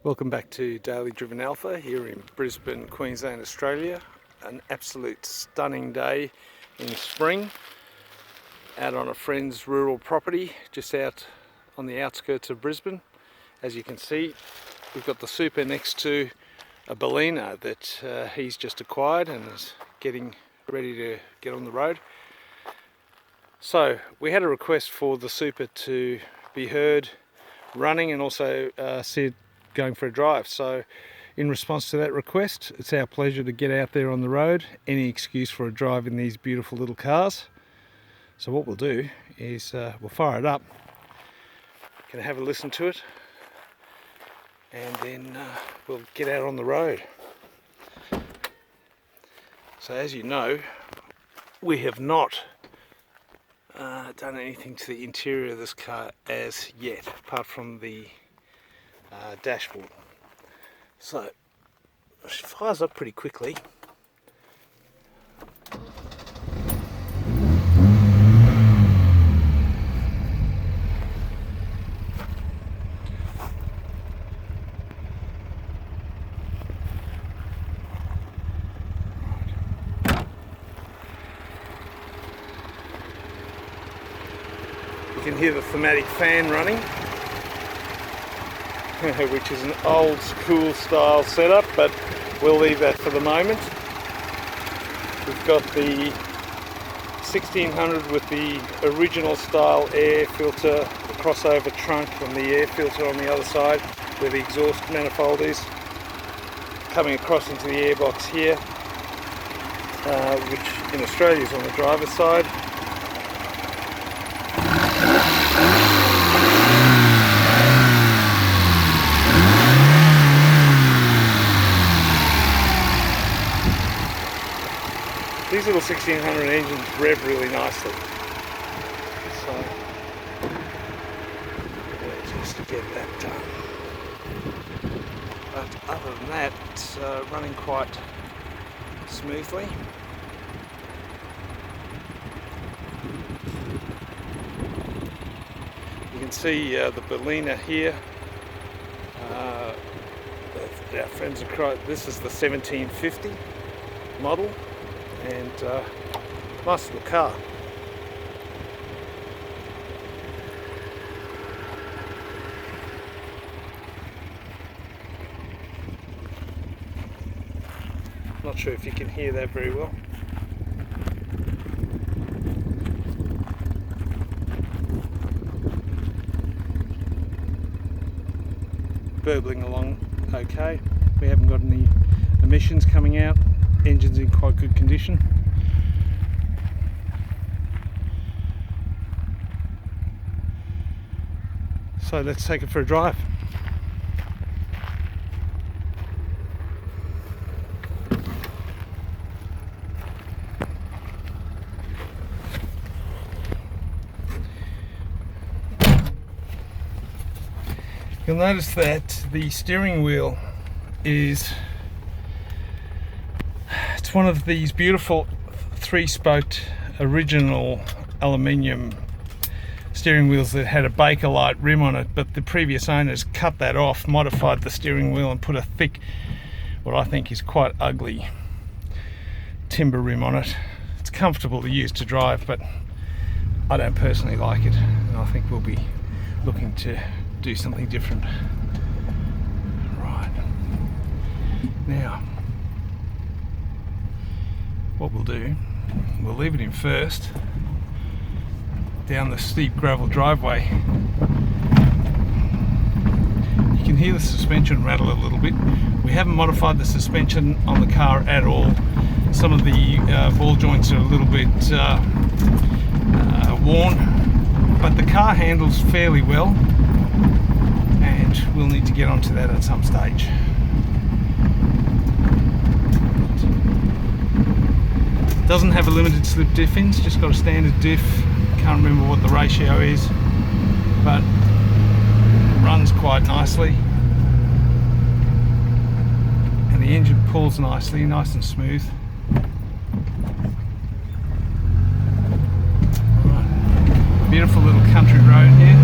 Welcome back to Daily Driven Alpha here in Brisbane, Queensland, Australia. An absolute stunning day in spring out on a friend's rural property just out on the outskirts of Brisbane. As you can see, we've got the Super next to a Balena that he's just acquired and is getting ready to get on the road. So we had a request for the Super to be heard running and also see it going for a drive. So in response to that request, it's our pleasure to get out there on the road. Any excuse for a drive in these beautiful little cars. So what we'll do is we'll fire it up, can have a listen to it, and then we'll get out on the road. So as you know, we have not done anything to the interior of this car as yet, apart from the dashboard. So it fires up pretty quickly. You can hear the thematic fan running, which is an old school style setup, but we'll leave that for the moment. We've got the 1600 with the original style air filter, the crossover trunk and the air filter on the other side where the exhaust manifold is, coming across into the airbox here, which in Australia is on the driver's side. These little 1600 engines rev really nicely, so just to get that done. But other than that, it's running quite smoothly. You can see the Balena here. Our friends across. This is the 1750 model. And nice little car. Not sure if you can hear that very well. Burbling along okay. We haven't got any emissions coming out. Engine's in quite good condition. So let's take it for a drive. You'll notice that the steering wheel is it's one of these beautiful three-spoked original aluminium steering wheels that had a Bakelite rim on it, but the previous owners cut that off, modified the steering wheel and put a thick, what I think is quite ugly, timber rim on it. It's comfortable to use to drive, but I don't personally like it, and I think we'll be looking to do something different. Right, now what we'll do, we'll leave it in first down the steep gravel driveway. You can hear the suspension rattle a little bit. We haven't modified the suspension on the car at all. Some of the ball joints are a little bit worn, but the car handles fairly well, and we'll need to get onto that at some stage. Doesn't have a limited slip diff in, it's just got a standard diff. Can't remember what the ratio is, but runs quite nicely. And the engine pulls nicely, nice and smooth. Right. Beautiful little country road here.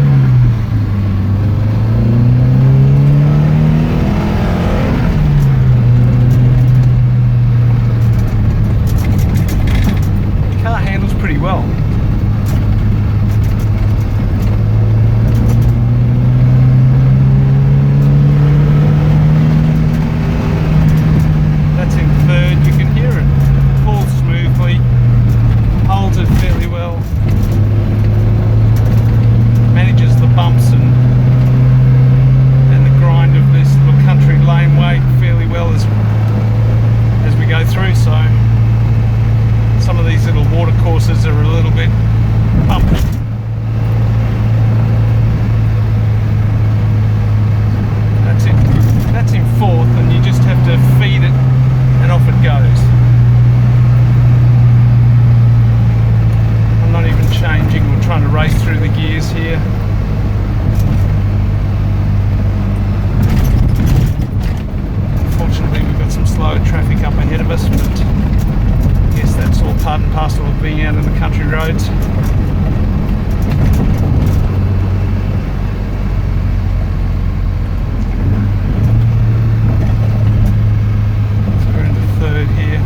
parcel of being out on the country roads. So we're in the third here.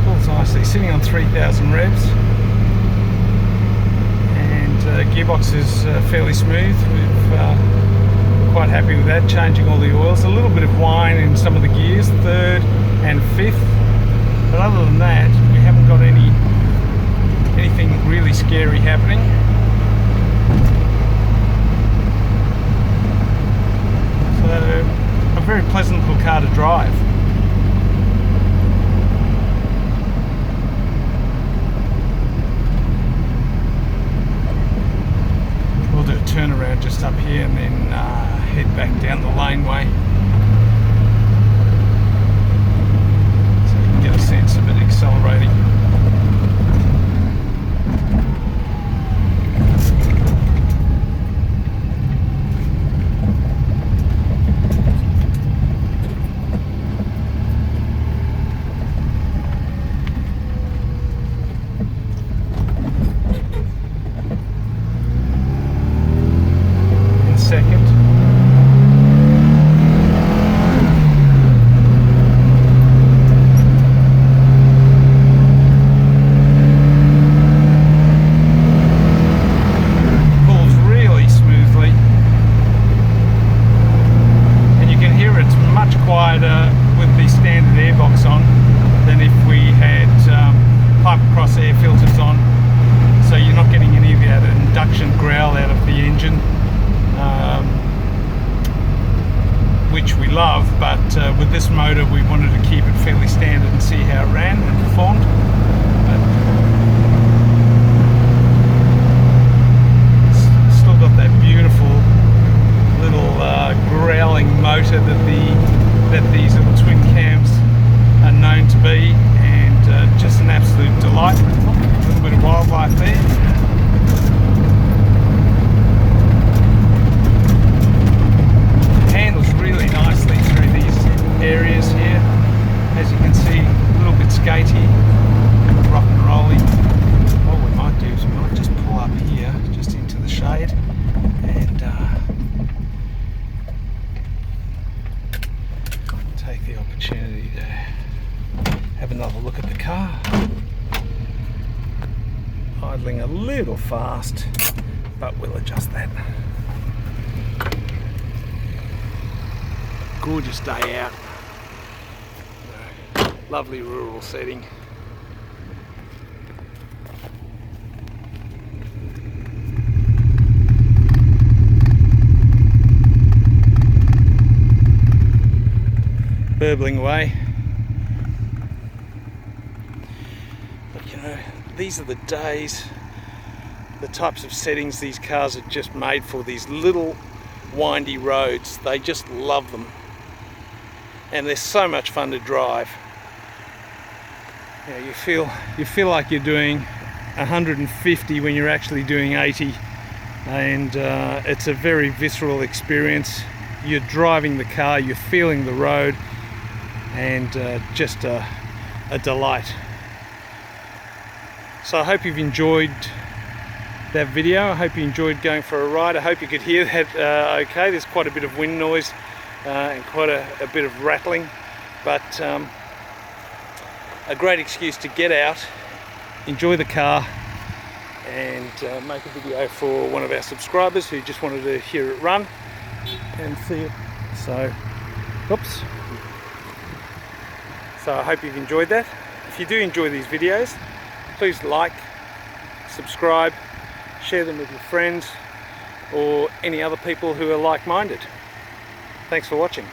Feels nicely, sitting on 3,000 revs. Gearbox is fairly smooth. We're quite happy with that, changing all the oils. A little bit of whine in some of the gears, third and fifth, but other than that we haven't got anything really scary happening. So a very pleasant little car to drive. Turn around just up here and then head back down the laneway, so you can get a sense of it accelerating. With the standard airbox on than if we had pipe across air filters on, so you're not getting any of that induction growl out of the engine, which we love, but with this motor we wanted to keep it fairly standard and see how it ran and performed. But still got that beautiful little growling motor that these little twin cams are known to be, and just an absolute delight. A little bit of wildlife there. Handles really nicely through these areas here. As you can see, a little bit skatey, rock and rolly. What we might do is we might just pull up here, just into the shade, and take the opportunity to have another look at the car. Idling a little fast, but we'll adjust that. Gorgeous day out. Lovely rural setting. Burbling away. But you know, these are the days, the types of settings these cars are just made for, these little windy roads. They just love them. And they're so much fun to drive. You know, you feel like you're doing 150 when you're actually doing 80, and it's a very visceral experience. You're driving the car, you're feeling the road, and just a delight. So I hope you've enjoyed that video. I hope you enjoyed going for a ride. I hope you could hear that okay. There's quite a bit of wind noise and quite a bit of rattling, but a great excuse to get out, enjoy the car, and make a video for one of our subscribers who just wanted to hear it run and see it. So, oops. So I hope you've enjoyed that. If you do enjoy these videos, please like, subscribe, share them with your friends or any other people who are like-minded. Thanks for watching.